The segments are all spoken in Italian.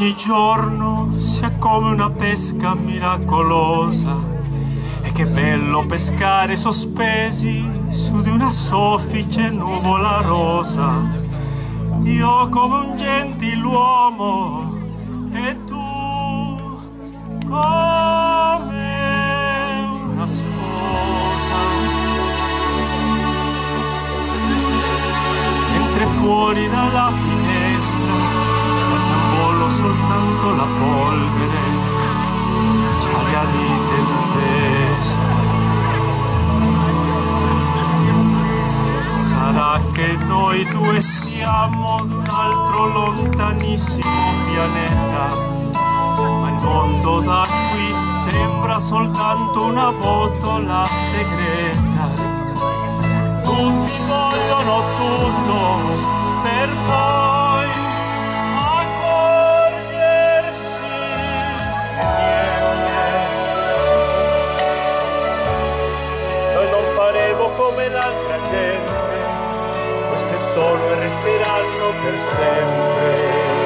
ogni giorno sia come una pesca miracolosa. E che bello pescare sospesi su di una soffice nuvola rosa. Io come un gentiluomo e tu come una sposa. Mentre fuori dalla finestra s'alza in volo soltanto la polvere, c'aria di tempesta. Sarà che noi due siamo ad un altro lontanissimo pianeta, ma il mondo da qui sembra soltanto una botola segreta. Tutti vogliono tutto per poi accorgersi di niente. Noi non faremo come l'altra gente, queste sono e resteranno per sempre.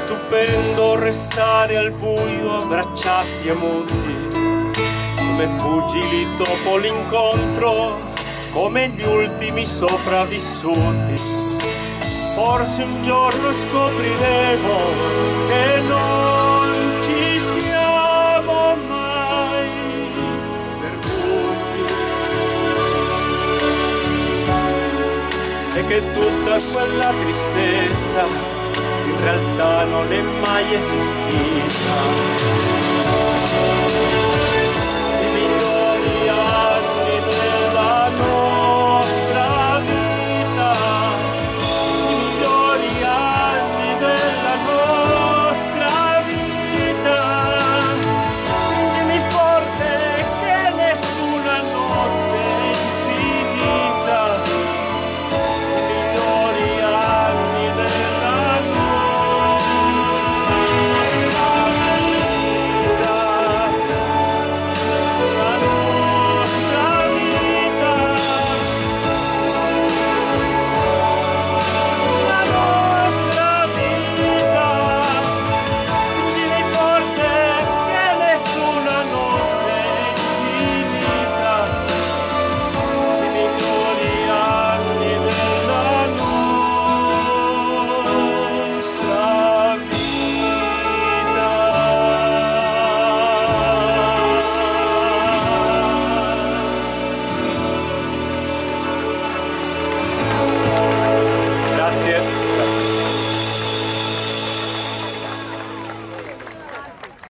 Stupendo restare al buio abbracciati e muti, come pugili dopo l'incontro, come gli ultimi sopravvissuti. Forse un giorno scopriremo che non ci siamo mai perduti e che tutta quella tristezza in realtà non è mai esistita.